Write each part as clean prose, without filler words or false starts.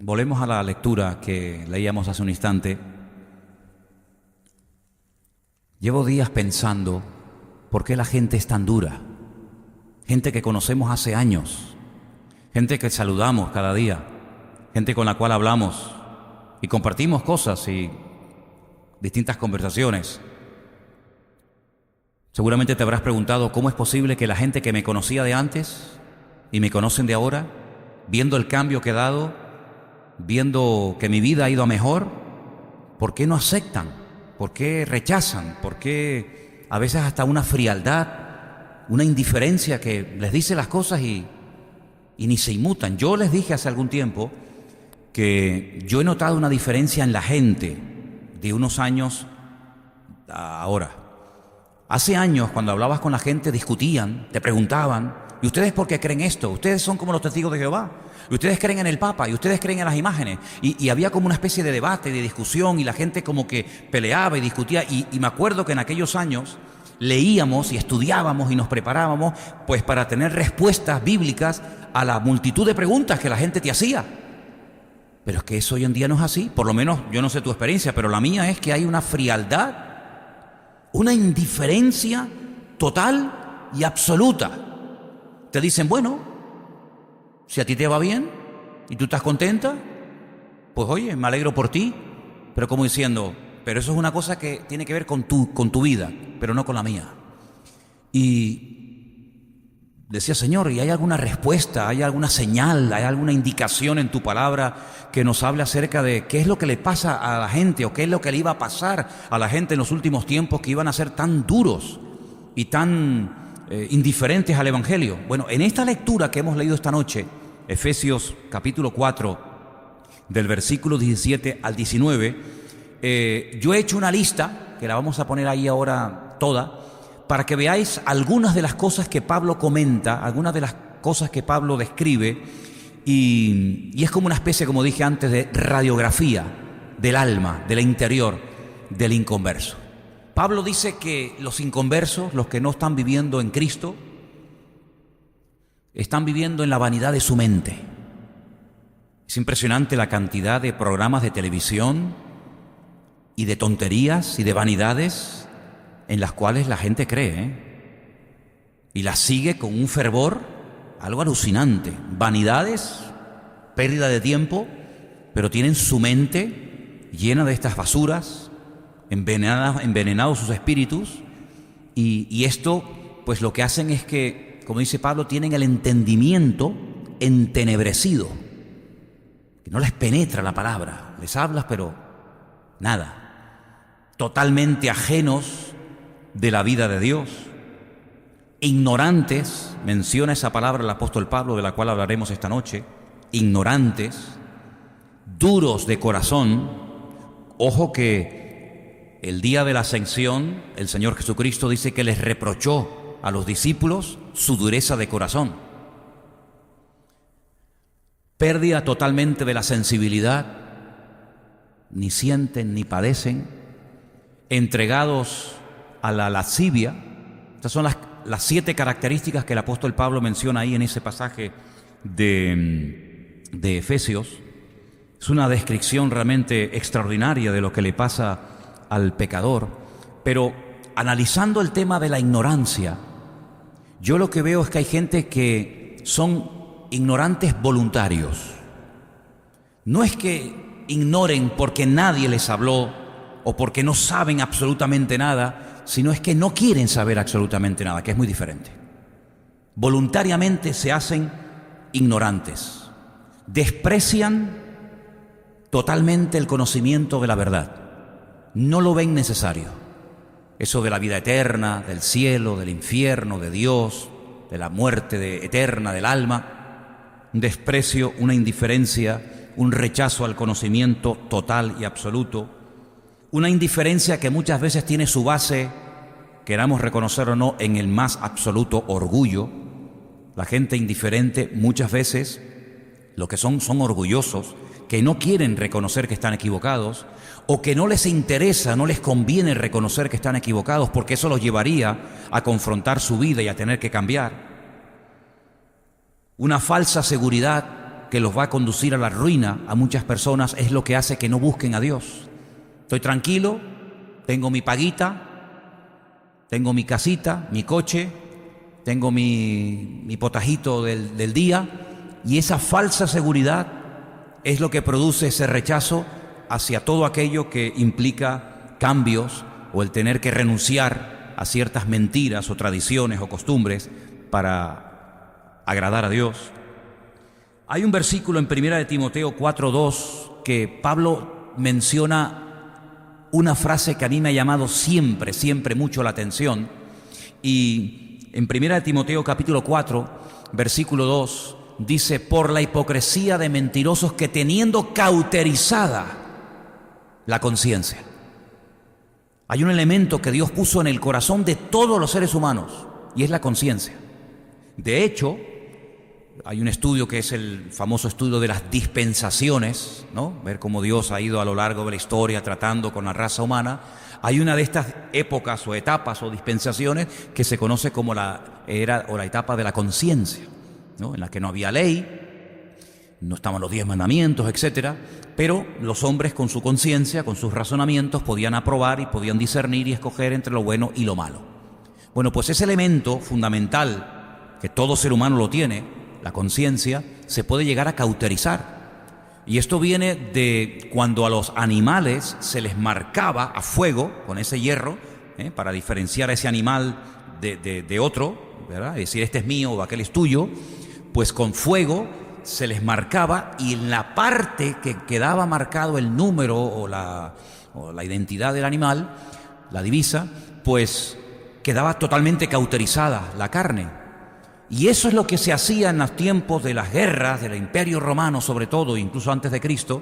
Volvemos a la lectura que leíamos hace un instante. Llevo días pensando por qué la gente es tan dura. Gente que conocemos hace años, gente que saludamos cada día, gente con la cual hablamos y compartimos cosas y distintas conversaciones. Seguramente te habrás preguntado cómo es posible que la gente que me conocía de antes y me conocen de ahora, viendo el cambio que he dado, viendo que mi vida ha ido a mejor, ¿por qué no aceptan? ¿Por qué rechazan? ¿Por qué a veces hasta una frialdad, una indiferencia que les dice las cosas y ni se inmutan? Yo les dije hace algún tiempo que yo he notado una diferencia en la gente de unos años a ahora. Hace años, cuando hablabas con la gente, discutían, te preguntaban: ¿y ustedes por qué creen esto? Ustedes son como los testigos de Jehová. ¿Y ustedes creen en el Papa? ¿Y ustedes creen en las imágenes? Y había como una especie de debate, de discusión, y la gente como que peleaba y discutía. Y me acuerdo que en aquellos años leíamos y estudiábamos y nos preparábamos pues para tener respuestas bíblicas a la multitud de preguntas que la gente te hacía. Pero es que eso hoy en día no es así. Por lo menos, yo no sé tu experiencia, pero la mía es que hay una frialdad, una indiferencia total y absoluta. Te dicen: bueno, si a ti te va bien y tú estás contenta, pues oye, me alegro por ti. Pero como diciendo: pero eso es una cosa que tiene que ver con tu vida, pero no con la mía. Y decía: Señor, ¿y hay alguna respuesta, hay alguna señal, hay alguna indicación en tu palabra que nos hable acerca de qué es lo que le pasa a la gente, o qué es lo que le iba a pasar a la gente en los últimos tiempos, que iban a ser tan duros y tan indiferentes al Evangelio? Bueno, en esta lectura que hemos leído esta noche, Efesios capítulo 4, del versículo 17 al 19, yo he hecho una lista, que la vamos a poner ahí ahora toda, para que veáis algunas de las cosas que Pablo comenta, algunas de las cosas que Pablo describe, y es como una especie, como dije antes, de radiografía del alma, del interior del inconverso. Pablo dice que los inconversos, los que no están viviendo en Cristo, están viviendo en la vanidad de su mente. Es impresionante la cantidad de programas de televisión y de tonterías y de vanidades en las cuales la gente cree, y las sigue con un fervor, algo alucinante. Vanidades, pérdida de tiempo, pero tienen su mente llena de estas basuras, envenenados sus espíritus, y esto pues lo que hacen es que, como dice Pablo, tienen el entendimiento entenebrecido, que no les penetra la palabra, les hablas pero nada, totalmente ajenos de la vida de Dios, ignorantes, menciona esa palabra el apóstol Pablo, de la cual hablaremos esta noche, ignorantes, duros de corazón. Ojo que el día de la ascensión, el Señor Jesucristo dice que les reprochó a los discípulos su dureza de corazón. Pérdida totalmente de la sensibilidad, ni sienten ni padecen, entregados a la lascivia. Estas son las 7 características que el apóstol Pablo menciona ahí en ese pasaje de Efesios. Es una descripción realmente extraordinaria de lo que le pasa al pecador. Pero analizando el tema de la ignorancia, yo lo que veo es que hay gente que son ignorantes voluntarios. No es que ignoren porque nadie les habló o porque no saben absolutamente nada, sino es que no quieren saber absolutamente nada, que es muy diferente. Voluntariamente se hacen ignorantes, desprecian totalmente el conocimiento de la verdad, no lo ven necesario. Eso de la vida eterna, del cielo, del infierno, de Dios, de la muerte eterna del alma, un desprecio, una indiferencia, un rechazo al conocimiento total y absoluto, una indiferencia que muchas veces tiene su base, queramos reconocer o no, en el más absoluto orgullo. La gente indiferente muchas veces lo que son orgullosos, que no quieren reconocer que están equivocados, o que no les interesa, no les conviene reconocer que están equivocados, porque eso los llevaría a confrontar su vida y a tener que cambiar. Una falsa seguridad que los va a conducir a la ruina a muchas personas, es lo que hace que no busquen a Dios. Estoy tranquilo, tengo mi paguita, tengo mi casita, mi coche, tengo mi potajito del día, y esa falsa seguridad es lo que produce ese rechazo hacia todo aquello que implica cambios o el tener que renunciar a ciertas mentiras o tradiciones o costumbres para agradar a Dios. Hay un versículo en 1 Timoteo 4:2 que Pablo menciona una frase que a mí me ha llamado siempre mucho la atención, y en 1 Timoteo capítulo 4, versículo 2, dice: por la hipocresía de mentirosos que teniendo cauterizada la conciencia. Hay un elemento que Dios puso en el corazón de todos los seres humanos, y es la conciencia. De hecho, hay un estudio que es el famoso estudio de las dispensaciones, ¿no? Ver cómo Dios ha ido a lo largo de la historia tratando con la raza humana. Hay una de estas épocas o etapas o dispensaciones que se conoce como la era o la etapa de la conciencia, ¿no? En la que no había ley, no estaban los 10 mandamientos, etcétera, pero los hombres con su conciencia, con sus razonamientos, podían aprobar y podían discernir y escoger entre lo bueno y lo malo. Bueno, pues ese elemento fundamental que todo ser humano lo tiene, la conciencia, se puede llegar a cauterizar. Y esto viene de cuando a los animales se les marcaba a fuego con ese hierro, para diferenciar a ese animal de otro, ¿verdad? Es decir, este es mío o aquel es tuyo, pues con fuego se les marcaba, y en la parte que quedaba marcado el número o la identidad del animal, la divisa, pues quedaba totalmente cauterizada la carne. Y eso es lo que se hacía en los tiempos de las guerras, del Imperio Romano sobre todo, incluso antes de Cristo,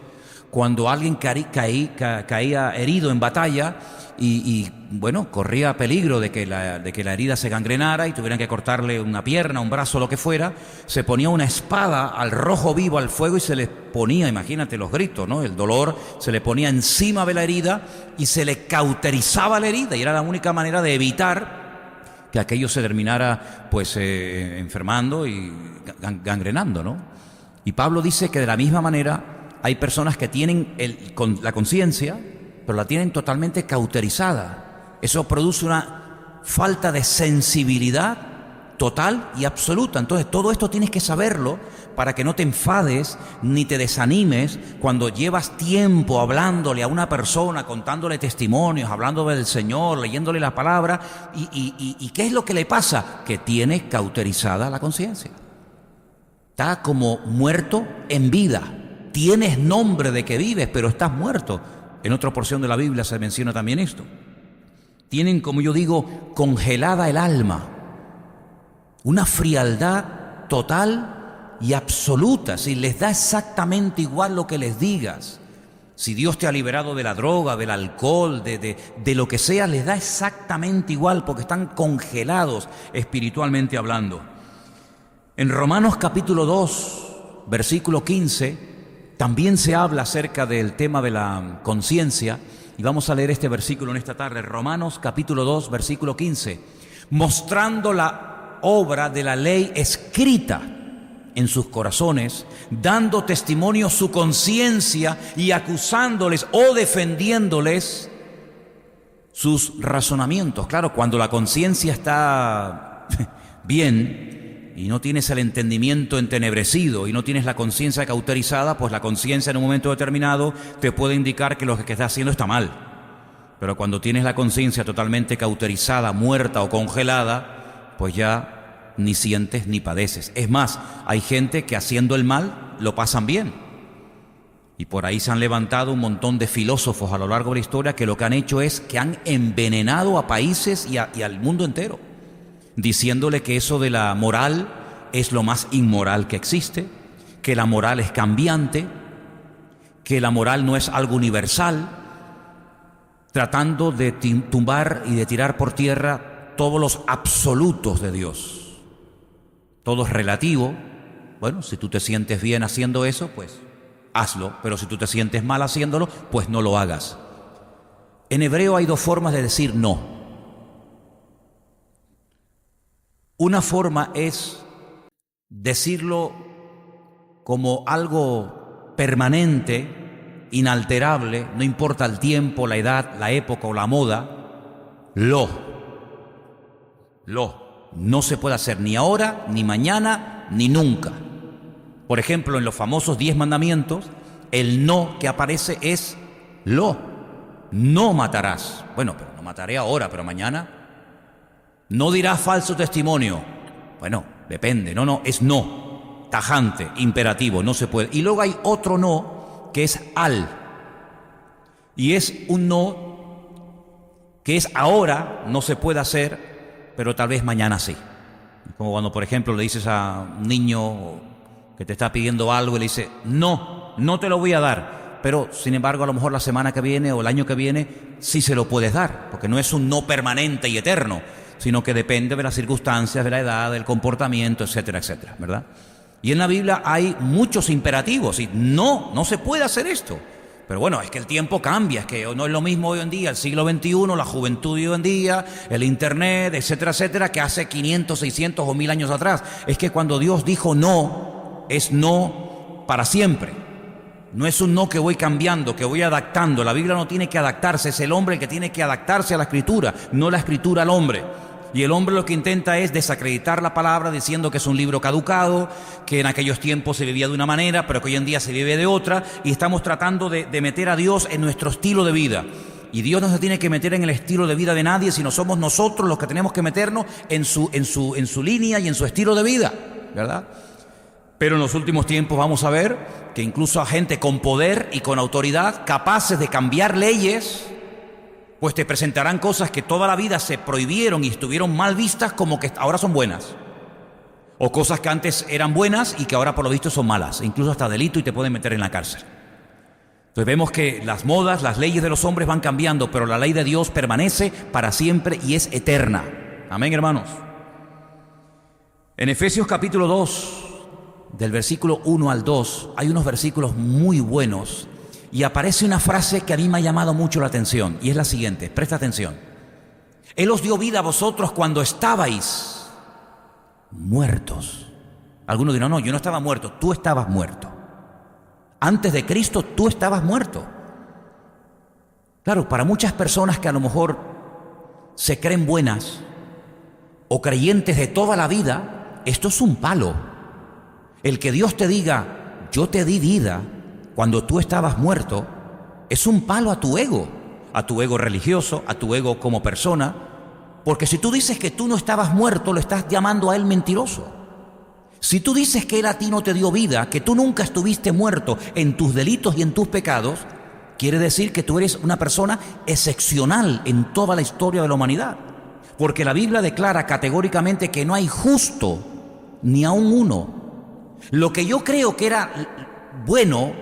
cuando alguien caía herido en batalla y bueno, corría peligro de que la herida se gangrenara y tuvieran que cortarle una pierna, un brazo, lo que fuera, se ponía una espada al rojo vivo, al fuego, y se le ponía, imagínate los gritos, ¿no? El dolor, se le ponía encima de la herida y se le cauterizaba la herida, y era la única manera de evitar que aquello se terminara pues enfermando y gangrenando, ¿no? Y Pablo dice que de la misma manera hay personas que tienen la conciencia, pero la tienen totalmente cauterizada. Eso produce una falta de sensibilidad total y absoluta. Entonces todo esto tienes que saberlo para que no te enfades ni te desanimes cuando llevas tiempo hablándole a una persona, contándole testimonios, hablando del Señor, leyéndole la palabra, y ¿qué es lo que le pasa? Que tiene cauterizada la conciencia. Está como muerto en vida. Tienes nombre de que vives, pero estás muerto. En otra porción de la Biblia se menciona también esto. Tienen, como yo digo, congelada el alma. Una frialdad total y absoluta. Si les da exactamente igual lo que les digas, si Dios te ha liberado de la droga, del alcohol, de lo que sea, les da exactamente igual, porque están congelados espiritualmente hablando. En Romanos capítulo 2, versículo 15, también se habla acerca del tema de la conciencia, y vamos a leer este versículo en esta tarde. Romanos capítulo 2, versículo 15, mostrando la obra de la ley escrita en sus corazones, dando testimonio su conciencia y acusándoles o defendiéndoles sus razonamientos. Claro, cuando la conciencia está bien y no tienes el entendimiento entenebrecido y no tienes la conciencia cauterizada, pues la conciencia en un momento determinado te puede indicar que lo que estás haciendo está mal. Pero cuando tienes la conciencia totalmente cauterizada, muerta o congelada, pues ya ni sientes ni padeces. Es más, hay gente que haciendo el mal lo pasan bien. Y por ahí se han levantado un montón de filósofos a lo largo de la historia que lo que han hecho es que han envenenado a países y al mundo entero, diciéndole que eso de la moral es lo más inmoral que existe, que la moral es cambiante, que la moral no es algo universal, tratando de tumbar y de tirar por tierra todos los absolutos de Dios. Todo es relativo. Bueno, si tú te sientes bien haciendo eso, pues hazlo, pero si tú te sientes mal haciéndolo, pues no lo hagas. En hebreo hay dos formas de decir no. Una forma es decirlo como algo permanente, inalterable, no importa el tiempo, la edad, la época o la moda. No se puede hacer ni ahora, ni mañana, ni nunca. Por ejemplo, en los famosos 10 mandamientos, el no que aparece es no matarás. Bueno, pero no mataré ahora, pero mañana. No dirás falso testimonio. Bueno, depende. No, es no. Tajante, imperativo, no se puede. Y luego hay otro no que es al. Y es un no que es ahora, no se puede hacer, pero tal vez mañana sí. Como cuando, por ejemplo, le dices a un niño que te está pidiendo algo y le dice, no te lo voy a dar. Pero, sin embargo, a lo mejor la semana que viene o el año que viene sí se lo puedes dar, porque no es un no permanente y eterno, sino que depende de las circunstancias, de la edad, del comportamiento, etcétera, etcétera, ¿verdad? Y en la Biblia hay muchos imperativos y no se puede hacer esto. Pero bueno, es que el tiempo cambia, es que no es lo mismo hoy en día, el siglo XXI, la juventud de hoy en día, el internet, etcétera, etcétera, que hace 500, 600 o 1000 años atrás. Es que cuando Dios dijo no, es no para siempre. No es un no que voy cambiando, que voy adaptando. La Biblia no tiene que adaptarse, es el hombre el que tiene que adaptarse a la Escritura, no la Escritura al hombre. Y el hombre lo que intenta es desacreditar la palabra diciendo que es un libro caducado, que en aquellos tiempos se vivía de una manera, pero que hoy en día se vive de otra, y estamos tratando de meter a Dios en nuestro estilo de vida. Y Dios no se tiene que meter en el estilo de vida de nadie, sino somos nosotros los que tenemos que meternos en su línea y en su estilo de vida, ¿verdad? Pero en los últimos tiempos vamos a ver que incluso a gente con poder y con autoridad, capaces de cambiar leyes, pues te presentarán cosas que toda la vida se prohibieron y estuvieron mal vistas como que ahora son buenas. O cosas que antes eran buenas y que ahora por lo visto son malas, incluso hasta delito y te pueden meter en la cárcel. Entonces vemos que las modas, las leyes de los hombres van cambiando, pero la ley de Dios permanece para siempre y es eterna. Amén, hermanos. En Efesios capítulo 2, del versículo 1 al 2, hay unos versículos muy buenos y aparece una frase que a mí me ha llamado mucho la atención y es la siguiente, presta atención. Él os dio vida a vosotros cuando estabais muertos. Algunos dirán, no, yo no estaba muerto, tú estabas muerto. Antes de Cristo tú estabas muerto. Claro, para muchas personas que a lo mejor se creen buenas o creyentes de toda la vida, esto es un palo. El que Dios te diga, yo te di vida cuando tú estabas muerto, es un palo a tu ego religioso, a tu ego como persona, porque si tú dices que tú no estabas muerto, lo estás llamando a él mentiroso. Si tú dices que él a ti no te dio vida, que tú nunca estuviste muerto en tus delitos y en tus pecados, quiere decir que tú eres una persona excepcional en toda la historia de la humanidad, porque la Biblia declara categóricamente que no hay justo ni aun uno. Lo que yo creo que era bueno,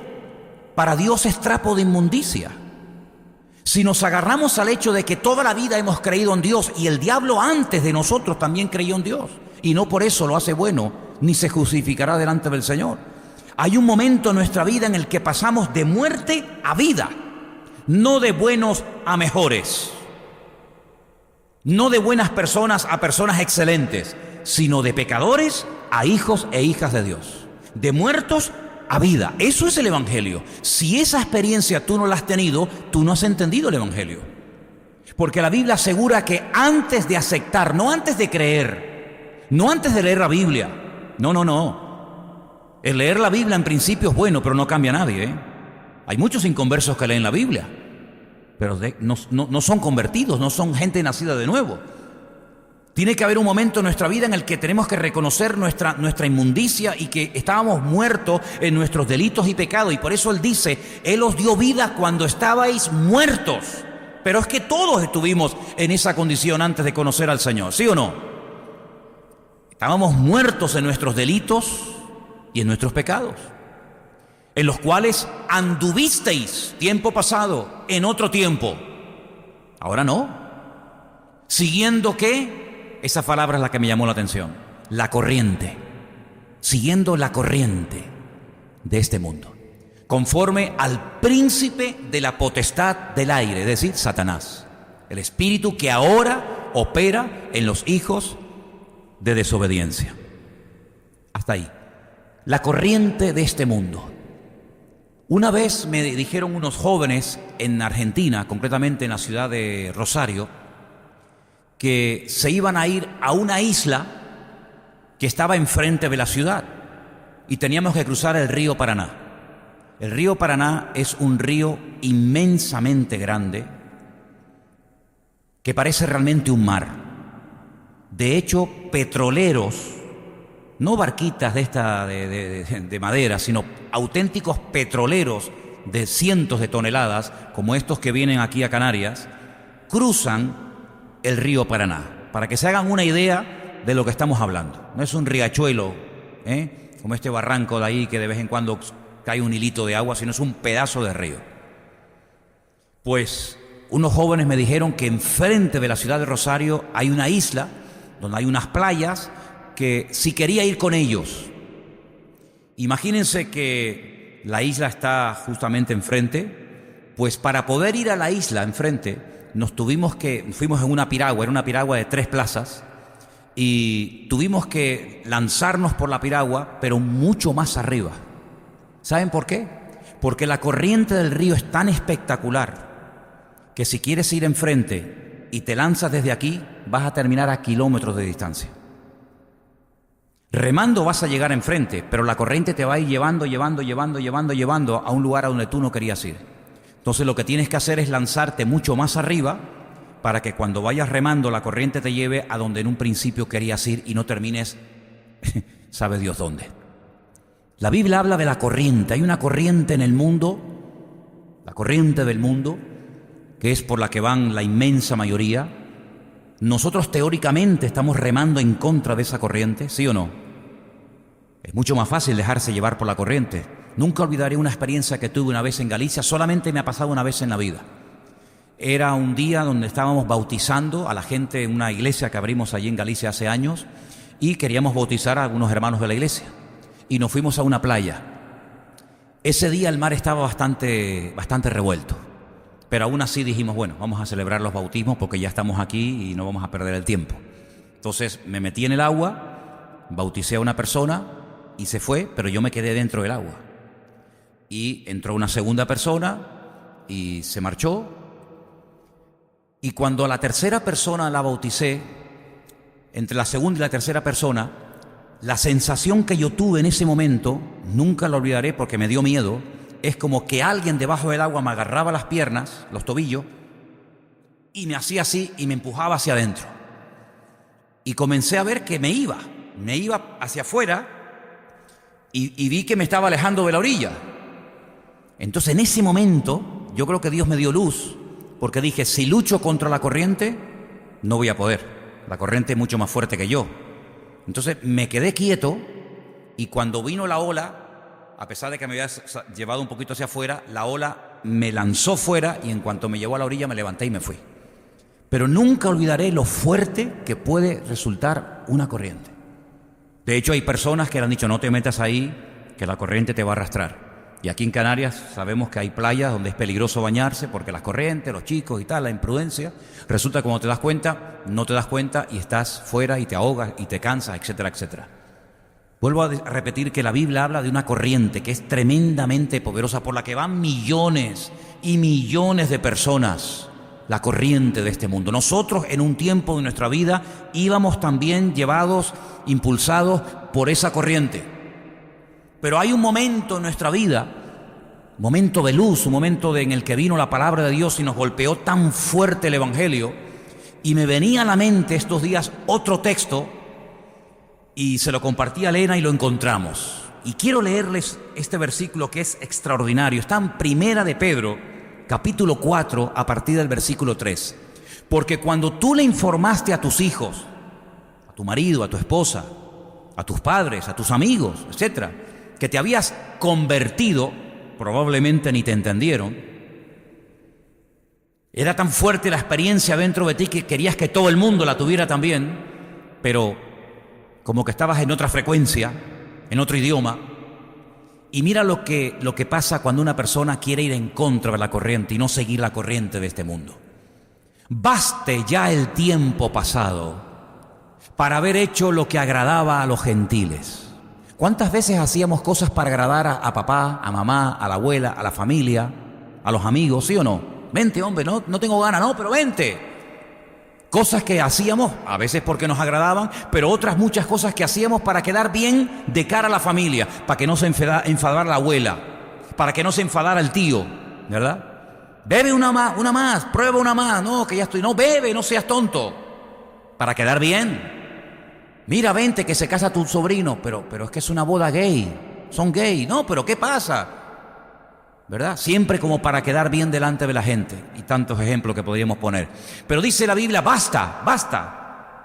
para Dios es trapo de inmundicia. Si nos agarramos al hecho de que toda la vida hemos creído en Dios y el diablo antes de nosotros también creyó en Dios y no por eso lo hace bueno, ni se justificará delante del Señor. Hay un momento en nuestra vida en el que pasamos de muerte a vida, no de buenos a mejores, no de buenas personas a personas excelentes, sino de pecadores a hijos e hijas de Dios, de muertos a vida. Eso es el Evangelio. Si esa experiencia tú no la has tenido, tú no has entendido el Evangelio. Porque la Biblia asegura que antes de aceptar, no antes de creer, no antes de leer la Biblia, no. El leer la Biblia en principio es bueno, pero no cambia a nadie, ¿eh? Hay muchos inconversos que leen la Biblia, pero no son convertidos, no son gente nacida de nuevo. Tiene que haber un momento en nuestra vida en el que tenemos que reconocer nuestra inmundicia y que estábamos muertos en nuestros delitos y pecados. Y por eso Él dice, Él os dio vida cuando estabais muertos. Pero es que todos estuvimos en esa condición antes de conocer al Señor, ¿sí o no? Estábamos muertos en nuestros delitos y en nuestros pecados, en los cuales anduvisteis tiempo pasado, en otro tiempo. Ahora no. ¿Siguiendo qué? Esa palabra es la que me llamó la atención. La corriente. Siguiendo la corriente de este mundo. Conforme al príncipe de la potestad del aire, es decir, Satanás. El espíritu que ahora opera en los hijos de desobediencia. Hasta ahí. La corriente de este mundo. Una vez me dijeron unos jóvenes en Argentina, concretamente en la ciudad de Rosario, que se iban a ir a una isla que estaba enfrente de la ciudad y teníamos que cruzar el río Paraná. El río Paraná es un río inmensamente grande que parece realmente un mar. De hecho, petroleros, no barquitas de madera, sino auténticos petroleros de cientos de toneladas, como estos que vienen aquí a Canarias, cruzan el río Paraná, para que se hagan una idea de lo que estamos hablando. No es un riachuelo, como este barranco de ahí que de vez en cuando cae un hilito de agua, sino es un pedazo de río. Pues unos jóvenes me dijeron que enfrente de la ciudad de Rosario hay una isla donde hay unas playas, que si quería ir con ellos. Imagínense que la isla está justamente enfrente, pues para poder ir a la isla enfrente fuimos en una piragua, era una piragua de 3 plazas, y tuvimos que lanzarnos por la piragua, pero mucho más arriba. ¿Saben por qué? Porque la corriente del río es tan espectacular que si quieres ir enfrente y te lanzas desde aquí, vas a terminar a kilómetros de distancia. Remando vas a llegar enfrente, pero la corriente te va a ir llevando a un lugar a donde tú no querías ir. Entonces lo que tienes que hacer es lanzarte mucho más arriba para que cuando vayas remando la corriente te lleve a donde en un principio querías ir y no termines, sabe Dios dónde. La Biblia habla de la corriente. Hay una corriente en el mundo, la corriente del mundo, que es por la que van la inmensa mayoría. Nosotros teóricamente estamos remando en contra de esa corriente, ¿sí o no? Es mucho más fácil dejarse llevar por la corriente. Nunca olvidaré una experiencia que tuve una vez en Galicia, solamente me ha pasado una vez en la vida. Era un día donde estábamos bautizando a la gente en una iglesia que abrimos allí en Galicia hace años y queríamos bautizar a algunos hermanos de la iglesia. Y nos fuimos a una playa. Ese día el mar estaba bastante revuelto. Pero aún así dijimos, bueno, vamos a celebrar los bautismos porque ya estamos aquí y no vamos a perder el tiempo. Entonces me metí en el agua, bauticé a una persona y se fue, pero yo me quedé dentro del agua. Y entró una segunda persona y se marchó. Y cuando a la tercera persona la bauticé, entre la segunda y la tercera persona, la sensación que yo tuve en ese momento, nunca la olvidaré porque me dio miedo, es como que alguien debajo del agua me agarraba las piernas, los tobillos, y me hacía así y me empujaba hacia adentro. Y comencé a ver que me iba hacia afuera y vi que me estaba alejando de la orilla. Entonces en ese momento yo creo que Dios me dio luz, porque dije, si lucho contra la corriente, no voy a poder. La corriente es mucho más fuerte que yo. Entonces me quedé quieto y cuando vino la ola, a pesar de que me había llevado un poquito hacia afuera, la ola me lanzó fuera y en cuanto me llevó a la orilla me levanté y me fui. Pero nunca olvidaré lo fuerte que puede resultar una corriente. De hecho, hay personas que le han dicho, no te metas ahí, que la corriente te va a arrastrar. Y aquí en Canarias sabemos que hay playas donde es peligroso bañarse porque las corrientes, los chicos y tal, la imprudencia. Resulta que cuando te das cuenta, no te das cuenta y estás fuera y te ahogas y te cansas, etcétera, etcétera. Vuelvo a repetir que la Biblia habla de una corriente que es tremendamente poderosa por la que van millones y millones de personas, la corriente de este mundo. Nosotros en un tiempo de nuestra vida íbamos también llevados, impulsados por esa corriente. Pero hay un momento en nuestra vida, un momento de luz, un momento en el que vino la palabra de Dios y nos golpeó tan fuerte el Evangelio, y me venía a la mente estos días otro texto, y se lo compartí a Elena y lo encontramos. Y quiero leerles este versículo que es extraordinario. Está en Primera de Pedro, capítulo 4, a partir del versículo 3. Porque cuando tú le informaste a tus hijos, a tu marido, a tu esposa, a tus padres, a tus amigos, etcétera, que te habías convertido, probablemente ni te entendieron. Era tan fuerte la experiencia dentro de ti que querías que todo el mundo la tuviera también, pero como que estabas en otra frecuencia, en otro idioma. Y mira lo que pasa cuando una persona quiere ir en contra de la corriente y no seguir la corriente de este mundo. Baste ya el tiempo pasado para haber hecho lo que agradaba a los gentiles, ¿Cuántas veces hacíamos cosas para agradar a papá, a mamá, a la abuela, a la familia, a los amigos, sí o no? Vente, hombre, no tengo ganas, no, pero vente. Cosas que hacíamos, a veces porque nos agradaban, pero otras muchas cosas que hacíamos para quedar bien de cara a la familia, para que no se enfadara la abuela, para que no se enfadara el tío, ¿verdad? Bebe una más, prueba una más, no, que ya estoy, no, bebe, no seas tonto, para quedar bien. Mira, vente, que se casa tu sobrino, pero es que es una boda gay, son gay, no, pero ¿qué pasa? ¿Verdad? Siempre como para quedar bien delante de la gente, y tantos ejemplos que podríamos poner. Pero dice la Biblia, basta,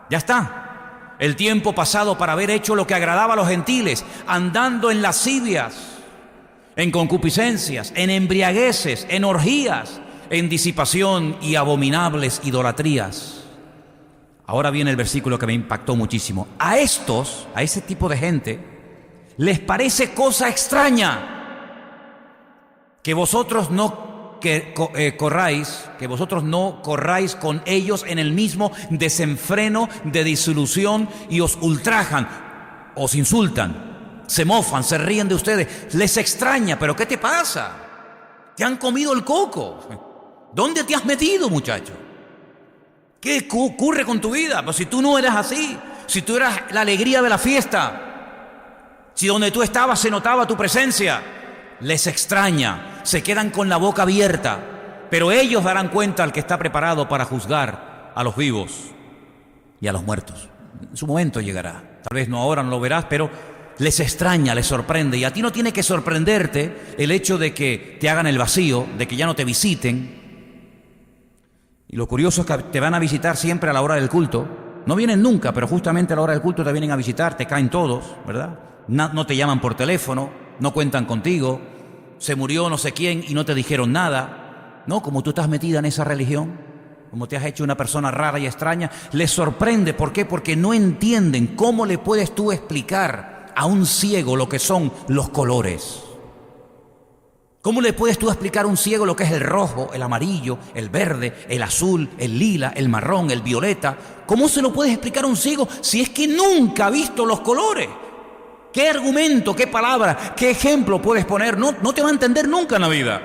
ya está. El tiempo pasado para haber hecho lo que agradaba a los gentiles, andando en lascivias, en concupiscencias, en embriagueces, en orgías, en disipación y abominables idolatrías. Ahora viene el versículo que me impactó muchísimo. A ese tipo de gente, les parece cosa extraña que vosotros no corráis con ellos en el mismo desenfreno de disolución y os ultrajan, os insultan, se mofan, se ríen de ustedes. Les extraña, pero ¿qué te pasa? Te han comido el coco. ¿Dónde te has metido, muchacho? ¿Qué ocurre con tu vida? Pues si tú no eras así, si tú eras la alegría de la fiesta, si donde tú estabas se notaba tu presencia, les extraña, se quedan con la boca abierta, pero ellos darán cuenta al que está preparado para juzgar a los vivos y a los muertos. En su momento llegará, tal vez no ahora, no lo verás, pero les extraña, les sorprende, y a ti no tiene que sorprenderte el hecho de que te hagan el vacío, de que ya no te visiten. Y lo curioso es que te van a visitar siempre a la hora del culto. No vienen nunca, pero justamente a la hora del culto te vienen a visitar, te caen todos, ¿verdad? No te llaman por teléfono, no cuentan contigo, se murió no sé quién y no te dijeron nada. No, como tú estás metida en esa religión, como te has hecho una persona rara y extraña, les sorprende. ¿Por qué? Porque no entienden cómo le puedes tú explicar a un ciego lo que son los colores. ¿Cómo le puedes tú explicar a un ciego lo que es el rojo, el amarillo, el verde, el azul, el lila, el marrón, el violeta? ¿Cómo se lo puedes explicar a un ciego si es que nunca ha visto los colores? ¿Qué argumento, qué palabra, qué ejemplo puedes poner? No te va a entender nunca en la vida.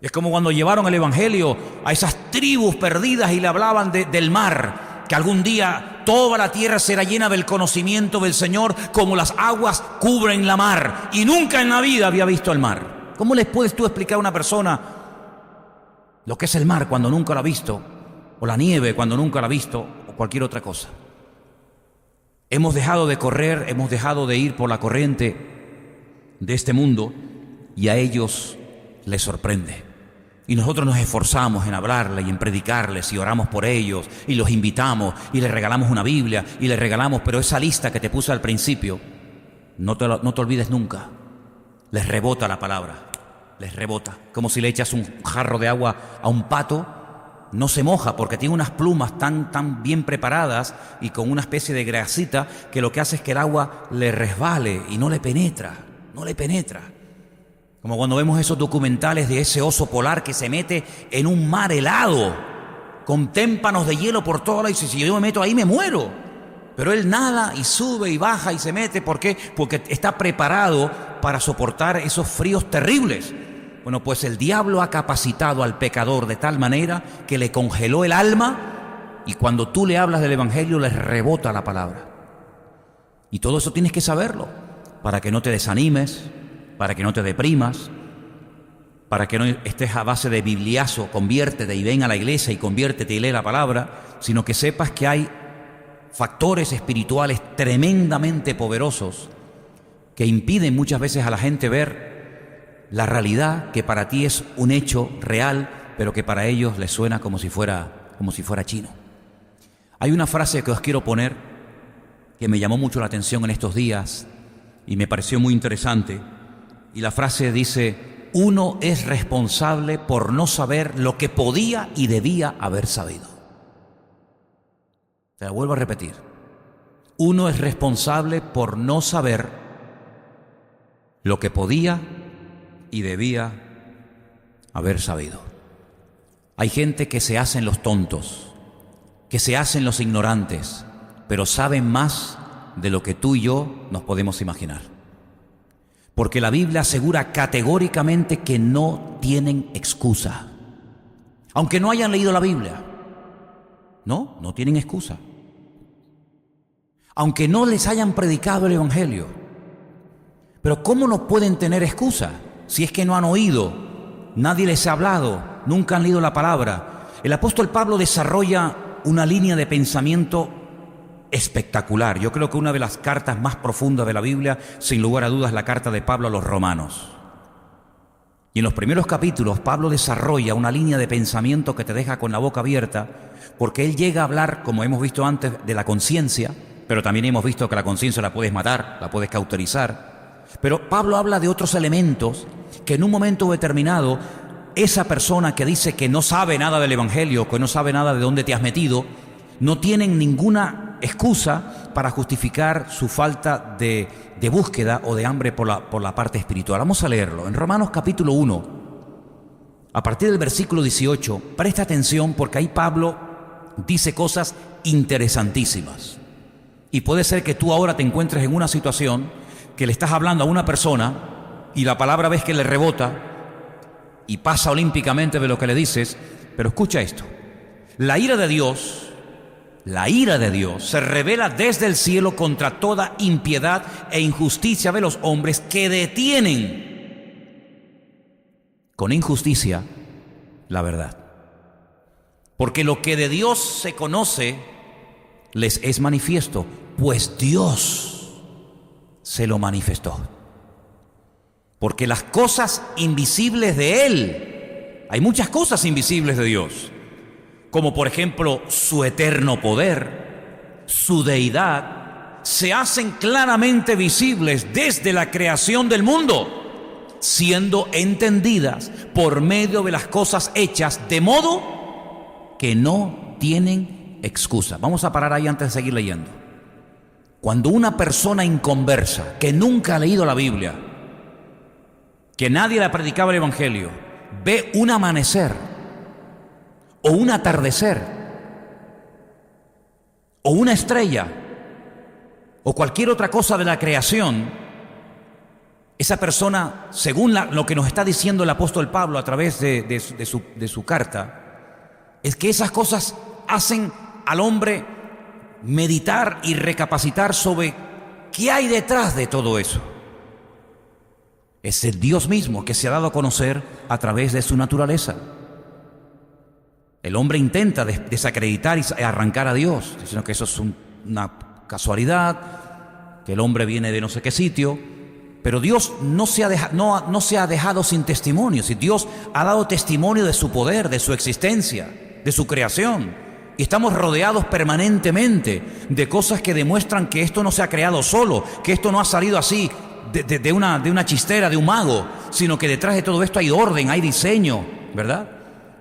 Es como cuando llevaron el evangelio a esas tribus perdidas y le hablaban del mar, que algún día toda la tierra será llena del conocimiento del Señor como las aguas cubren la mar, y nunca en la vida había visto el mar. ¿Cómo les puedes tú explicar a una persona lo que es el mar cuando nunca lo ha visto, o la nieve cuando nunca la ha visto, o cualquier otra cosa? Hemos dejado de correr, hemos dejado de ir por la corriente de este mundo, y a ellos les sorprende. Y nosotros nos esforzamos en hablarles y en predicarles, y oramos por ellos, y los invitamos, y les regalamos una Biblia, y les regalamos, pero esa lista que te puse al principio, no te olvides nunca. Les rebota la palabra, les rebota. Como si le echas un jarro de agua a un pato, no se moja porque tiene unas plumas tan bien preparadas y con una especie de grasita que lo que hace es que el agua le resbale y no le penetra. Como cuando vemos esos documentales de ese oso polar que se mete en un mar helado, con témpanos de hielo por todo lado, y dice, si yo me meto ahí me muero. Pero él nada y sube y baja y se mete. ¿Por qué? Porque está preparado para soportar esos fríos terribles. Bueno, pues el diablo ha capacitado al pecador de tal manera que le congeló el alma, y cuando tú le hablas del evangelio les rebota la palabra. Y todo eso tienes que saberlo para que no te desanimes, para que no te deprimas, para que no estés a base de bibliazo, conviértete y ven a la iglesia y conviértete y lee la palabra, sino que sepas que hay factores espirituales tremendamente poderosos que impiden muchas veces a la gente ver la realidad que para ti es un hecho real, pero que para ellos les suena como si fuera chino. Hay una frase que os quiero poner que me llamó mucho la atención en estos días y me pareció muy interesante. Y la frase dice: uno es responsable por no saber lo que podía y debía haber sabido. Te la vuelvo a repetir. Uno es responsable por no saber lo que podía y debía haber sabido. Hay gente que se hacen los tontos, que se hacen los ignorantes, pero saben más de lo que tú y yo nos podemos imaginar. Porque la Biblia asegura categóricamente que no tienen excusa. Aunque no hayan leído la Biblia, no tienen excusa. Aunque no les hayan predicado el Evangelio. Pero ¿cómo no pueden tener excusa si es que no han oído? Nadie les ha hablado, nunca han leído la palabra. El apóstol Pablo desarrolla una línea de pensamiento espectacular. Yo creo que una de las cartas más profundas de la Biblia, sin lugar a dudas, es la carta de Pablo a los romanos. Y en los primeros capítulos, Pablo desarrolla una línea de pensamiento que te deja con la boca abierta, porque él llega a hablar, como hemos visto antes, de la conciencia, pero también hemos visto que la conciencia la puedes matar, la puedes cauterizar. Pero Pablo habla de otros elementos que en un momento determinado, esa persona que dice que no sabe nada del Evangelio, que no sabe nada de dónde te has metido, no tienen ninguna excusa para justificar su falta de búsqueda o de hambre por la parte espiritual. Vamos a leerlo. En Romanos capítulo 1, a partir del versículo 18, presta atención porque ahí Pablo dice cosas interesantísimas. Y puede ser que tú ahora te encuentres en una situación que le estás hablando a una persona y la palabra ves que le rebota y pasa olímpicamente de lo que le dices, pero escucha esto. La ira de Dios se revela desde el cielo contra toda impiedad e injusticia de los hombres que detienen con injusticia la verdad. Porque lo que de Dios se conoce les es manifiesto, pues Dios se lo manifestó. Porque las cosas invisibles de Él, hay muchas cosas invisibles de Dios, como por ejemplo su eterno poder, su deidad, se hacen claramente visibles desde la creación del mundo, siendo entendidas por medio de las cosas hechas, de modo que no tienen excusa. Vamos a parar ahí antes de seguir leyendo. Cuando una persona inconversa, que nunca ha leído la Biblia, que nadie le predicaba el Evangelio, ve un amanecer, o un atardecer, o una estrella, o cualquier otra cosa de la creación, esa persona, según lo que nos está diciendo el apóstol Pablo a través de su carta, es que esas cosas hacen al hombre meditar y recapacitar sobre qué hay detrás de todo eso. Es el Dios mismo que se ha dado a conocer a través de su naturaleza. El hombre intenta desacreditar y arrancar a Dios, diciendo que eso es una casualidad, que el hombre viene de no sé qué sitio, pero Dios no se ha dejado sin testimonio. Si Dios ha dado testimonio de su poder, de su existencia, de su creación. Y estamos rodeados permanentemente de cosas que demuestran que esto no se ha creado solo, que esto no ha salido así de una chistera, de un mago, sino que detrás de todo esto hay orden, hay diseño, ¿verdad?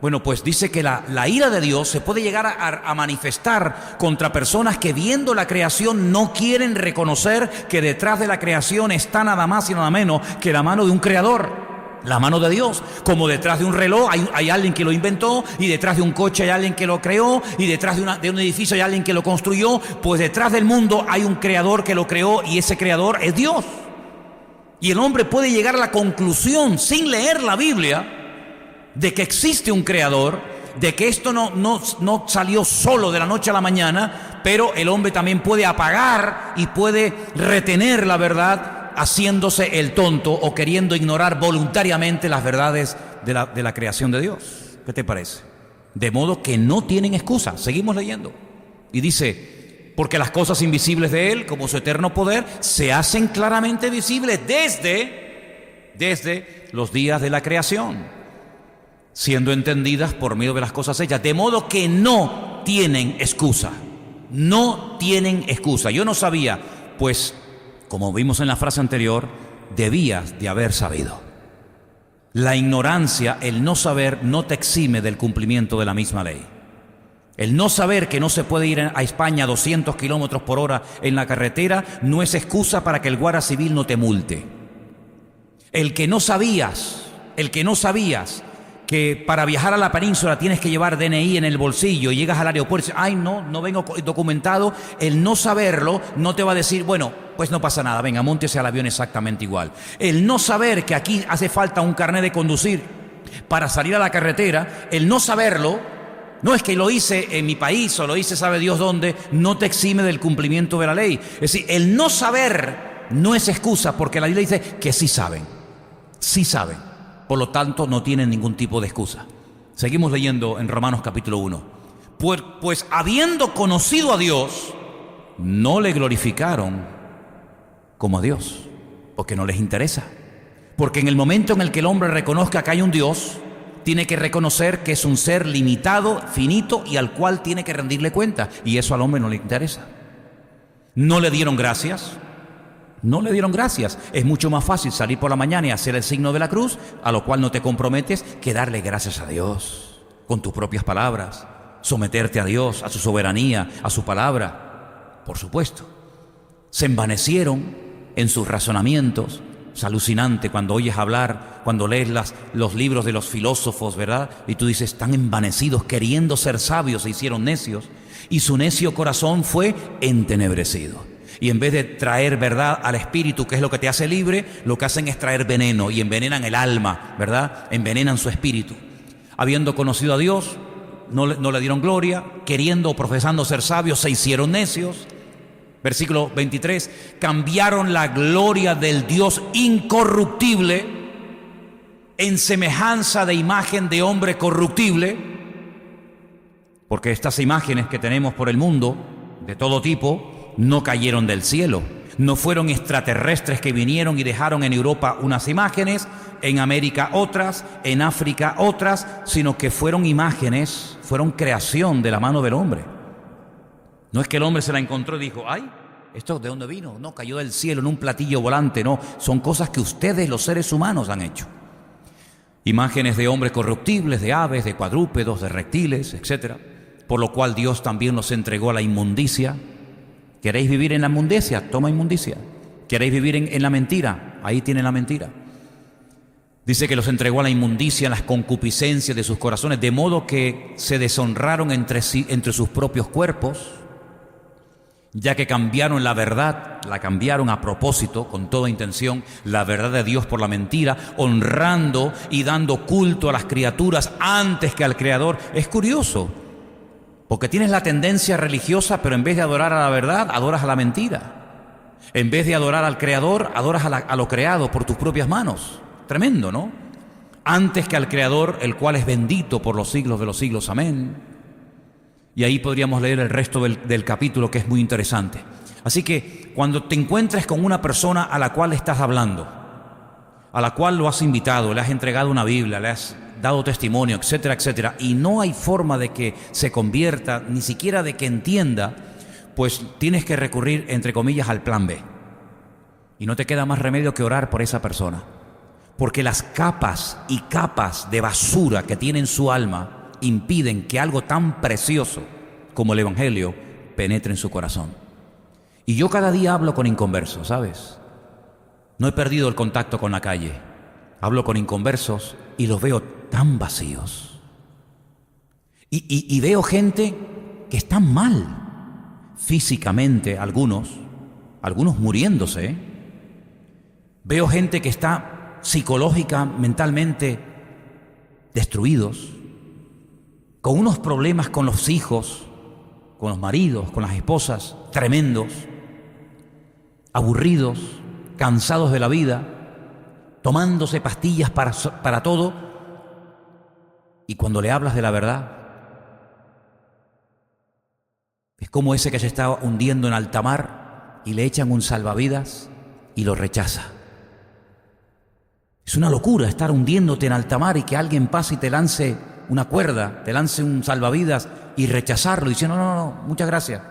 Bueno, pues dice que la ira de Dios se puede llegar a manifestar contra personas que viendo la creación no quieren reconocer que detrás de la creación está nada más y nada menos que la mano de un creador. La mano de Dios, como detrás de un reloj hay alguien que lo inventó, y detrás de un coche hay alguien que lo creó, y detrás de un edificio hay alguien que lo construyó. Pues detrás del mundo hay un creador que lo creó, y ese creador es Dios. Y el hombre puede llegar a la conclusión, sin leer la Biblia, de que existe un creador, de que esto no salió solo de la noche a la mañana, pero el hombre también puede apagar y puede retener la verdad, haciéndose el tonto o queriendo ignorar voluntariamente las verdades de la creación de Dios. ¿Qué te parece? De modo que no tienen excusa. Seguimos leyendo. Y dice, porque las cosas invisibles de Él, como su eterno poder, se hacen claramente visibles desde los días de la creación, siendo entendidas por medio de las cosas hechas. De modo que no tienen excusa. No tienen excusa. Yo no sabía, pues, como vimos en la frase anterior, debías de haber sabido. La ignorancia, el no saber, no te exime del cumplimiento de la misma ley. El no saber que no se puede ir a España a 200 kilómetros por hora en la carretera no es excusa para que el guardia civil no te multe. El que no sabías que para viajar a la península tienes que llevar DNI en el bolsillo y llegas al aeropuerto y dices, ay no vengo documentado, el no saberlo no te va a decir, bueno, pues no pasa nada, venga, móntese al avión exactamente igual. El no saber que aquí hace falta un carnet de conducir para salir a la carretera, el no saberlo, no es que lo hice en mi país o lo hice sabe Dios dónde, no te exime del cumplimiento de la ley. Es decir, el no saber no es excusa, porque la Biblia dice que sí saben, sí saben. Por lo tanto, no tienen ningún tipo de excusa. Seguimos leyendo en Romanos capítulo 1. Pues habiendo conocido a Dios, no le glorificaron como a Dios, porque no les interesa. Porque en el momento en el que el hombre reconozca que hay un Dios, tiene que reconocer que es un ser limitado, finito y al cual tiene que rendirle cuenta. Y eso al hombre no le interesa. No le dieron gracias. No le dieron gracias. Es mucho más fácil salir por la mañana y hacer el signo de la cruz, a lo cual no te comprometes, que darle gracias a Dios con tus propias palabras, someterte a Dios, a su soberanía, a su palabra. Por supuesto, se envanecieron en sus razonamientos. Es alucinante cuando oyes hablar, cuando lees los libros de los filósofos, ¿verdad? Y tú dices, están envanecidos, queriendo ser sabios, se hicieron necios, y su necio corazón fue entenebrecido. Y en vez de traer verdad al espíritu, que es lo que te hace libre, lo que hacen es traer veneno y envenenan el alma, ¿verdad? Envenenan su espíritu. Habiendo conocido a Dios, no le dieron gloria, queriendo o profesando ser sabios, se hicieron necios. Versículo 23, cambiaron la gloria del Dios incorruptible en semejanza de imagen de hombre corruptible, porque estas imágenes que tenemos por el mundo, de todo tipo, no cayeron del cielo, no fueron extraterrestres que vinieron y dejaron en Europa unas imágenes, en América otras, en África otras, sino que fueron imágenes, fueron creación de la mano del hombre. No es que el hombre se la encontró y dijo, ay, ¿esto de dónde vino? No, cayó del cielo en un platillo volante, no, son cosas que ustedes los seres humanos han hecho. Imágenes de hombres corruptibles, de aves, de cuadrúpedos, de reptiles, etc. Por lo cual Dios también los entregó a la inmundicia. ¿Queréis vivir en la inmundicia? Toma inmundicia. ¿Queréis vivir en la mentira? Ahí tienen la mentira. Dice que los entregó a la inmundicia, en las concupiscencias de sus corazones, de modo que se deshonraron entre sus propios cuerpos, ya que cambiaron la verdad, la cambiaron a propósito, con toda intención, la verdad de Dios por la mentira, honrando y dando culto a las criaturas antes que al Creador. Es curioso, porque tienes la tendencia religiosa, pero en vez de adorar a la verdad, adoras a la mentira. En vez de adorar al Creador, adoras a lo creado por tus propias manos. Tremendo, ¿no? Antes que al Creador, el cual es bendito por los siglos de los siglos. Amén. Y ahí podríamos leer el resto del capítulo, que es muy interesante. Así que cuando te encuentres con una persona a la cual estás hablando, a la cual lo has invitado, le has entregado una Biblia, le has dado testimonio, etcétera, etcétera, y no hay forma de que se convierta, ni siquiera de que entienda, pues tienes que recurrir, entre comillas, al plan B. Y no te queda más remedio que orar por esa persona. Porque las capas y capas de basura que tiene en su alma impiden que algo tan precioso como el Evangelio penetre en su corazón. Y yo cada día hablo con inconversos, ¿sabes? No he perdido el contacto con la calle. Hablo con inconversos y los veo tan vacíos. Y veo gente que está mal físicamente, algunos muriéndose, ¿eh? Veo gente que está psicológica, mentalmente destruidos, con unos problemas con los hijos, con los maridos, con las esposas, tremendos, aburridos, cansados de la vida, tomándose pastillas para todo, y cuando le hablas de la verdad, es como ese que se está hundiendo en alta mar y le echan un salvavidas y lo rechaza. Es una locura estar hundiéndote en alta mar y que alguien pase y te lance una cuerda, te lance un salvavidas y rechazarlo, diciendo no, muchas gracias,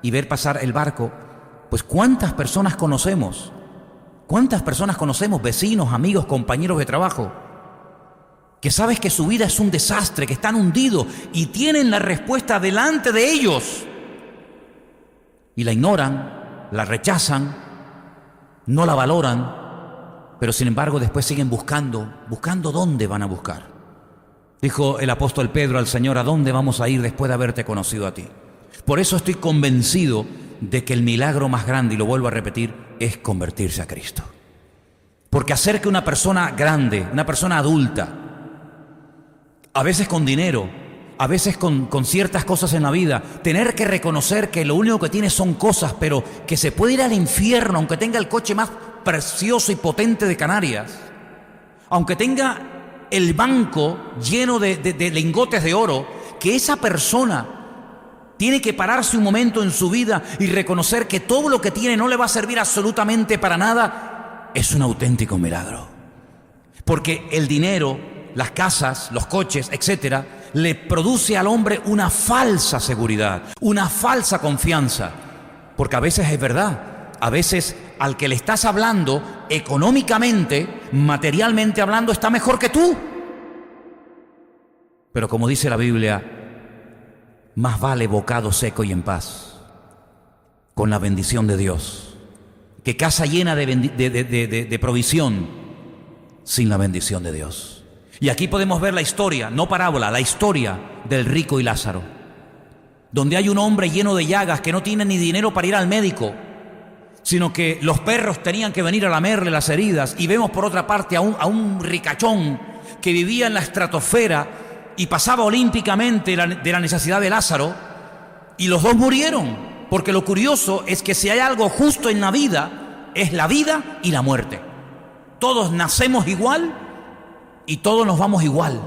y ver pasar el barco. Pues ¿cuántas personas conocemos? ¿Cuántas personas conocemos, vecinos, amigos, compañeros de trabajo, que sabes que su vida es un desastre, que están hundidos y tienen la respuesta delante de ellos y la ignoran, la rechazan, no la valoran, pero sin embargo después siguen buscando dónde van a buscar? Dijo el apóstol Pedro al Señor: ¿a dónde vamos a ir después de haberte conocido a ti? Por eso estoy convencido de que el milagro más grande, y lo vuelvo a repetir, es convertirse a Cristo. Porque hacer que una persona grande, una persona adulta, a veces con dinero, a veces con ciertas cosas en la vida, tener que reconocer que lo único que tiene son cosas, pero que se puede ir al infierno aunque tenga el coche más precioso y potente de Canarias, aunque tenga el banco lleno de lingotes de oro, que esa persona tiene que pararse un momento en su vida y reconocer que todo lo que tiene no le va a servir absolutamente para nada, es un auténtico milagro. Porque el dinero, las casas, los coches, etcétera, le produce al hombre una falsa seguridad, una falsa confianza. Porque a veces es verdad, a veces al que le estás hablando económicamente, materialmente hablando, está mejor que tú. Pero como dice la Biblia, más vale bocado seco y en paz, con la bendición de Dios, que casa llena de provisión sin la bendición de Dios. Y aquí podemos ver la historia, no parábola, la historia del rico y Lázaro, donde hay un hombre lleno de llagas que no tiene ni dinero para ir al médico, sino que los perros tenían que venir a lamerle las heridas. Y vemos por otra parte a un ricachón que vivía en la estratosfera y pasaba olímpicamente de la necesidad de Lázaro, y los dos murieron. Porque lo curioso es que si hay algo justo en la vida, es la vida y la muerte. Todos nacemos igual y todos nos vamos igual.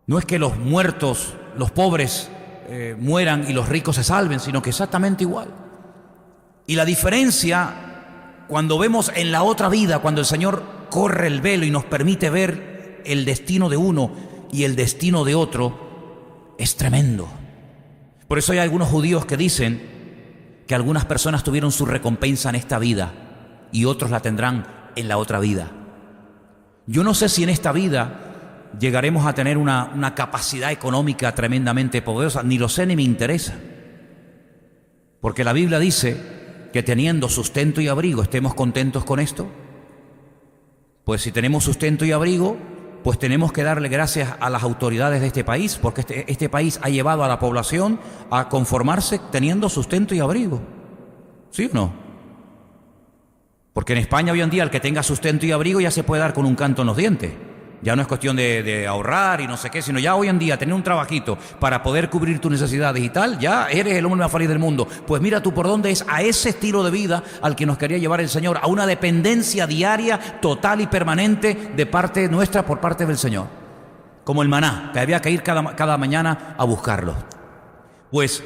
No es que los muertos, los pobres mueran y los ricos se salven, sino que exactamente igual. Y la diferencia, cuando vemos en la otra vida, cuando el Señor corre el velo y nos permite ver el destino de uno y el destino de otro, es tremendo. Por eso hay algunos judíos que dicen que algunas personas tuvieron su recompensa en esta vida y otros la tendrán en la otra vida. Yo no sé si en esta vida llegaremos a tener una capacidad económica tremendamente poderosa, ni lo sé ni me interesa. Porque la Biblia dice que teniendo sustento y abrigo, ¿estemos contentos con esto? Pues si tenemos sustento y abrigo, pues tenemos que darle gracias a las autoridades de este país, porque este país ha llevado a la población a conformarse teniendo sustento y abrigo. ¿Sí o no? Porque en España hoy en día el que tenga sustento y abrigo ya se puede dar con un canto en los dientes. Ya no es cuestión de ahorrar y no sé qué, sino ya hoy en día tener un trabajito para poder cubrir tus necesidades y tal, ya eres el hombre más feliz del mundo. Pues mira tú por dónde es a ese estilo de vida al que nos quería llevar el Señor, a una dependencia diaria, total y permanente de parte nuestra por parte del Señor. Como el maná, que había que ir cada mañana a buscarlo. Pues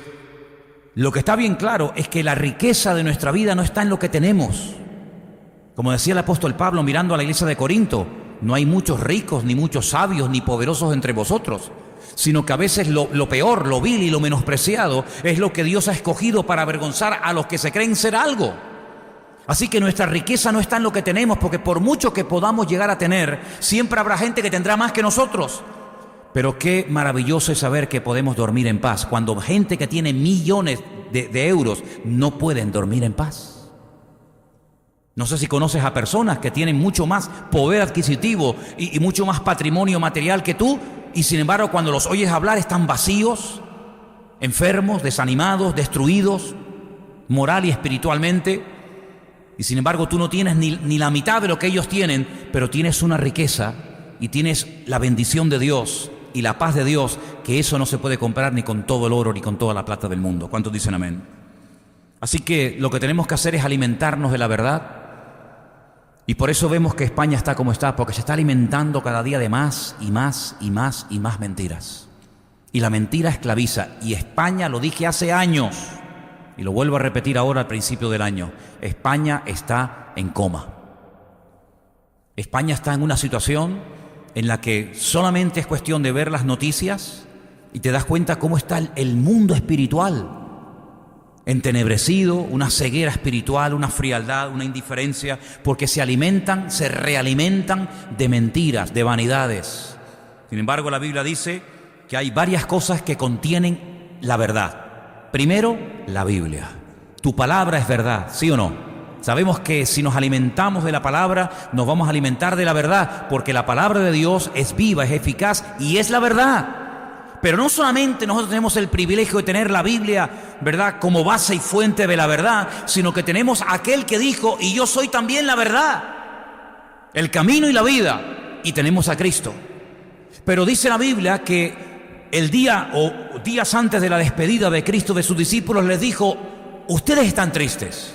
lo que está bien claro es que la riqueza de nuestra vida no está en lo que tenemos. Como decía el apóstol Pablo mirando a la iglesia de Corinto, no hay muchos ricos, ni muchos sabios, ni poderosos entre vosotros, sino que a veces lo peor, lo vil y lo menospreciado es lo que Dios ha escogido para avergonzar a los que se creen ser algo. Así que nuestra riqueza no está en lo que tenemos, porque por mucho que podamos llegar a tener, siempre habrá gente que tendrá más que nosotros. Pero qué maravilloso es saber que podemos dormir en paz, cuando gente que tiene millones de euros no pueden dormir en paz. No sé si conoces a personas que tienen mucho más poder adquisitivo y mucho más patrimonio material que tú, y sin embargo cuando los oyes hablar están vacíos, enfermos, desanimados, destruidos, moral y espiritualmente, y sin embargo tú no tienes ni la mitad de lo que ellos tienen, pero tienes una riqueza y tienes la bendición de Dios y la paz de Dios, que eso no se puede comprar ni con todo el oro ni con toda la plata del mundo. ¿Cuántos dicen amén? Así que lo que tenemos que hacer es alimentarnos de la verdad. Y por eso vemos que España está como está, porque se está alimentando cada día de más y más y más y más mentiras. Y la mentira esclaviza. Y España, lo dije hace años, y lo vuelvo a repetir ahora al principio del año, España está en coma. España está en una situación en la que solamente es cuestión de ver las noticias y te das cuenta cómo está el mundo espiritual. Entenebrecido, una ceguera espiritual, una frialdad, una indiferencia, porque se realimentan de mentiras, de vanidades. Sin embargo, la Biblia dice que hay varias cosas que contienen la verdad. Primero, la Biblia. Tu palabra es verdad, ¿sí o no? Sabemos que si nos alimentamos de la palabra, nos vamos a alimentar de la verdad, porque la palabra de Dios es viva, es eficaz y es la verdad. Pero no solamente nosotros tenemos el privilegio de tener la Biblia, ¿verdad?, como base y fuente de la verdad, sino que tenemos a aquel que dijo: y yo soy también la verdad, el camino y la vida, y tenemos a Cristo. Pero dice la Biblia que el día o días antes de la despedida de Cristo de sus discípulos les dijo: ustedes están tristes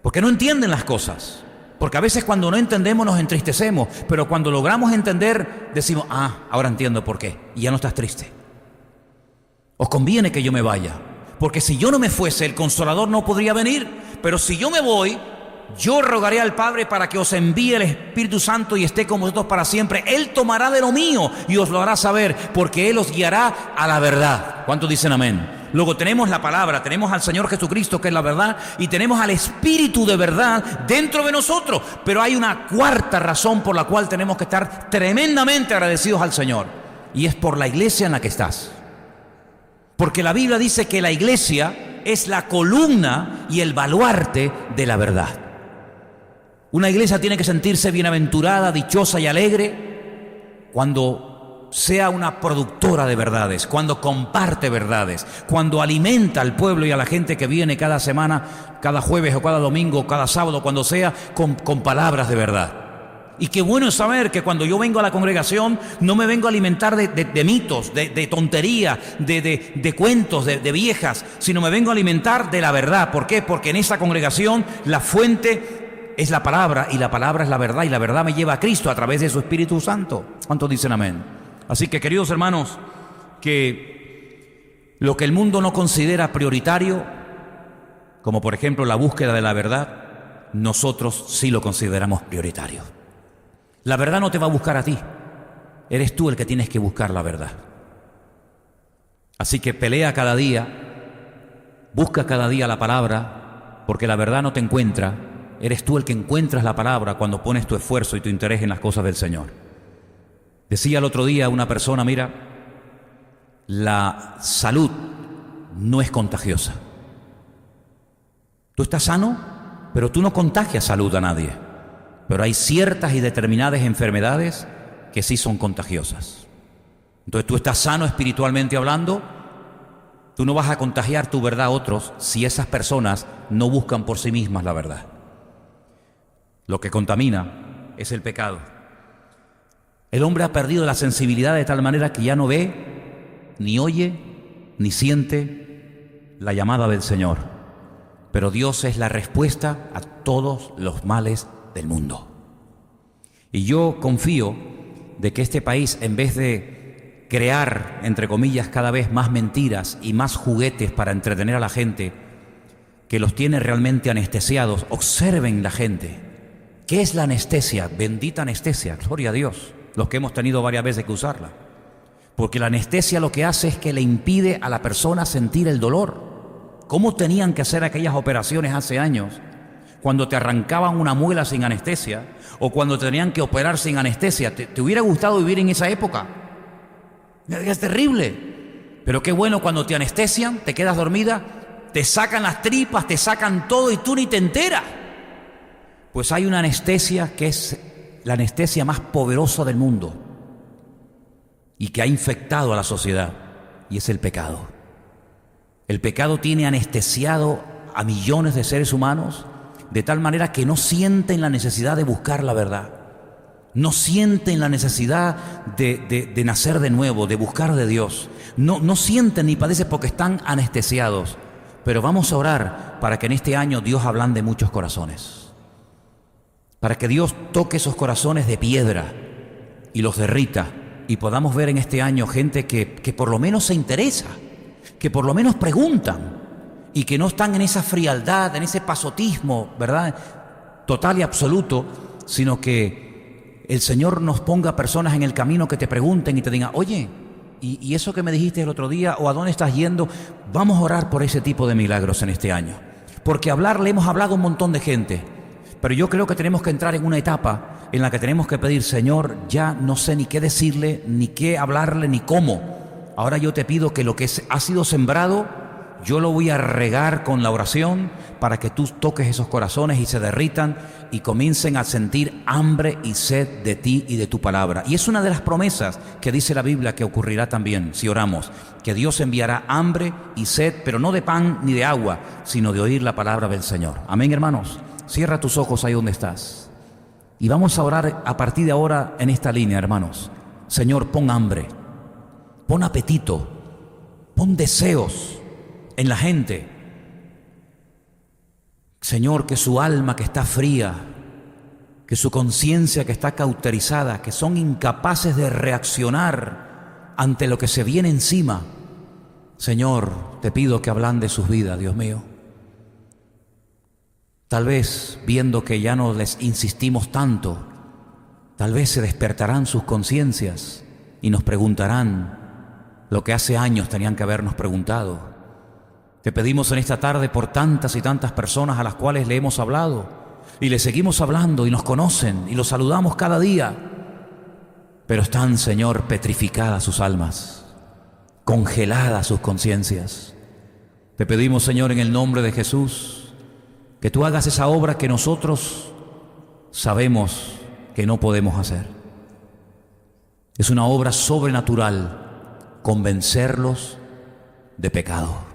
porque no entienden las cosas. Porque a veces cuando no entendemos nos entristecemos, pero cuando logramos entender decimos: ahora entiendo por qué, y ya no estás triste. Os conviene que yo me vaya, porque si yo no me fuese, el Consolador no podría venir. Pero si yo me voy, yo rogaré al Padre para que os envíe el Espíritu Santo y esté con vosotros para siempre. Él tomará de lo mío y os lo hará saber, porque Él os guiará a la verdad. ¿Cuántos dicen amén? Luego tenemos la palabra, tenemos al Señor Jesucristo, que es la verdad, y tenemos al Espíritu de verdad dentro de nosotros. Pero hay una cuarta razón por la cual tenemos que estar tremendamente agradecidos al Señor, y es por la iglesia en la que estás. Porque la Biblia dice que la iglesia es la columna y el baluarte de la verdad. Una iglesia tiene que sentirse bienaventurada, dichosa y alegre cuando sea una productora de verdades, cuando comparte verdades, cuando alimenta al pueblo y a la gente que viene cada semana, cada jueves o cada domingo, cada sábado, cuando sea, con palabras de verdad. Y qué bueno es saber que cuando yo vengo a la congregación no me vengo a alimentar de mitos, de tontería, de cuentos, de viejas, sino me vengo a alimentar de la verdad. ¿Por qué? Porque en esa congregación la fuente es la palabra, y la palabra es la verdad, y la verdad me lleva a Cristo a través de su Espíritu Santo. ¿Cuántos dicen amén? Así que, queridos hermanos, que lo que el mundo no considera prioritario, como por ejemplo la búsqueda de la verdad, nosotros sí lo consideramos prioritario. La verdad no te va a buscar a ti, eres tú el que tienes que buscar la verdad. Así que pelea cada día, busca cada día la palabra, porque la verdad no te encuentra. Eres tú el que encuentras la palabra cuando pones tu esfuerzo y tu interés en las cosas del Señor. Decía el otro día una persona: mira, la salud no es contagiosa. Tú estás sano, pero tú no contagias salud a nadie. Pero hay ciertas y determinadas enfermedades que sí son contagiosas. Entonces tú estás sano espiritualmente hablando, tú no vas a contagiar tu verdad a otros si esas personas no buscan por sí mismas la verdad. Lo que contamina es el pecado. El hombre ha perdido la sensibilidad de tal manera que ya no ve, ni oye, ni siente la llamada del Señor. Pero Dios es la respuesta a todos los males del mundo. Y yo confío de que este país, en vez de crear, entre comillas, cada vez más mentiras y más juguetes para entretener a la gente, que los tiene realmente anestesiados, observen la gente. ¿Qué es la anestesia? Bendita anestesia, gloria a Dios, los que hemos tenido varias veces que usarla. Porque la anestesia lo que hace es que le impide a la persona sentir el dolor. ¿Cómo tenían que hacer aquellas operaciones hace años? Cuando te arrancaban una muela sin anestesia, o cuando tenían que operar sin anestesia. ¿Te hubiera gustado vivir en esa época? Es terrible. Pero qué bueno cuando te anestesian, te quedas dormida, te sacan las tripas, te sacan todo y tú ni te enteras. Pues hay una anestesia que es la anestesia más poderosa del mundo y que ha infectado a la sociedad, y es el pecado. El pecado tiene anestesiado a millones de seres humanos de tal manera que no sienten la necesidad de buscar la verdad, no sienten la necesidad de nacer de nuevo, de buscar de Dios, no sienten ni padecen porque están anestesiados. Pero vamos a orar para que en este año Dios ablande muchos corazones, para que Dios toque esos corazones de piedra y los derrita, y podamos ver en este año gente que por lo menos se interesa, que por lo menos preguntan, y que no están en esa frialdad, en ese pasotismo, ¿verdad?, total y absoluto, sino que el Señor nos ponga personas en el camino que te pregunten y te digan: oye, ¿y eso que me dijiste el otro día? ¿O a dónde estás yendo? Vamos a orar por ese tipo de milagros en este año. Porque le hemos hablado a un montón de gente, pero yo creo que tenemos que entrar en una etapa en la que tenemos que pedir: Señor, ya no sé ni qué decirle, ni qué hablarle, ni cómo. Ahora yo te pido que lo que ha sido sembrado, Yo lo voy a regar con la oración para que tú toques esos corazones y se derritan y comiencen a sentir hambre y sed de ti y de tu palabra. Y es una de las promesas que dice la Biblia que ocurrirá también si oramos, que Dios enviará hambre y sed, pero no de pan ni de agua, sino de oír la palabra del Señor. Amén, hermanos. Cierra tus ojos ahí donde estás. Y vamos a orar a partir de ahora en esta línea, hermanos. Señor, pon hambre, pon apetito, pon deseos en la gente. Señor, que su alma que está fría, que su conciencia que está cauterizada, que son incapaces de reaccionar ante lo que se viene encima. Señor, te pido que ablandes sus vidas, Dios mío. Tal vez, viendo que ya no les insistimos tanto, tal vez se despertarán sus conciencias y nos preguntarán lo que hace años tenían que habernos preguntado. Te pedimos en esta tarde por tantas y tantas personas a las cuales le hemos hablado y le seguimos hablando y nos conocen y los saludamos cada día, pero están, Señor, petrificadas sus almas, congeladas sus conciencias. Te pedimos, Señor, en el nombre de Jesús, que tú hagas esa obra que nosotros sabemos que no podemos hacer. Es una obra sobrenatural, convencerlos de pecado.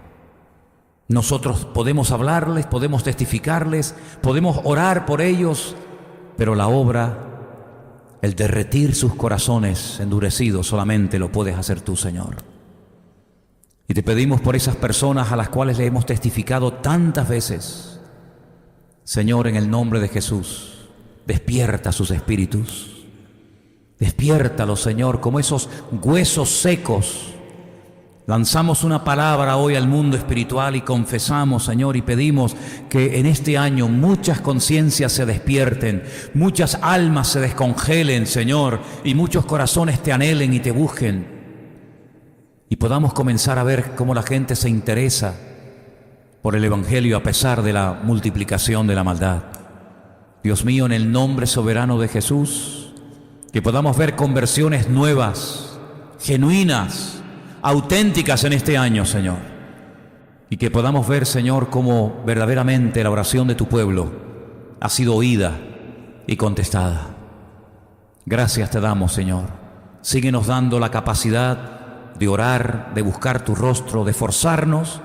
Nosotros podemos hablarles, podemos testificarles, podemos orar por ellos, pero la obra, el derretir sus corazones endurecidos, solamente lo puedes hacer tú, Señor. Y te pedimos por esas personas a las cuales le hemos testificado tantas veces. Señor, en el nombre de Jesús, despierta sus espíritus. Despiértalos, Señor, como esos huesos secos. Lanzamos una palabra hoy al mundo espiritual y confesamos, Señor, y pedimos que en este año muchas conciencias se despierten, muchas almas se descongelen, Señor, y muchos corazones te anhelen y te busquen. Y podamos comenzar a ver cómo la gente se interesa por el Evangelio a pesar de la multiplicación de la maldad. Dios mío, en el nombre soberano de Jesús, que podamos ver conversiones nuevas, genuinas, auténticas en este año, Señor. Y que podamos ver, Señor, cómo verdaderamente la oración de tu pueblo ha sido oída y contestada. Gracias te damos, Señor. Síguenos dando la capacidad de orar, de buscar tu rostro, de forzarnos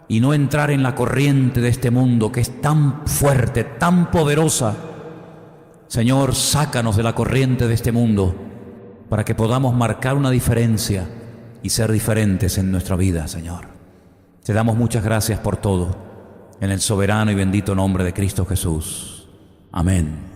y no entrar en la corriente de este mundo que es tan fuerte, tan poderosa. Señor, sácanos de la corriente de este mundo para que podamos marcar una diferencia y ser diferentes en nuestra vida, Señor. Te damos muchas gracias por todo, en el soberano y bendito nombre de Cristo Jesús. Amén.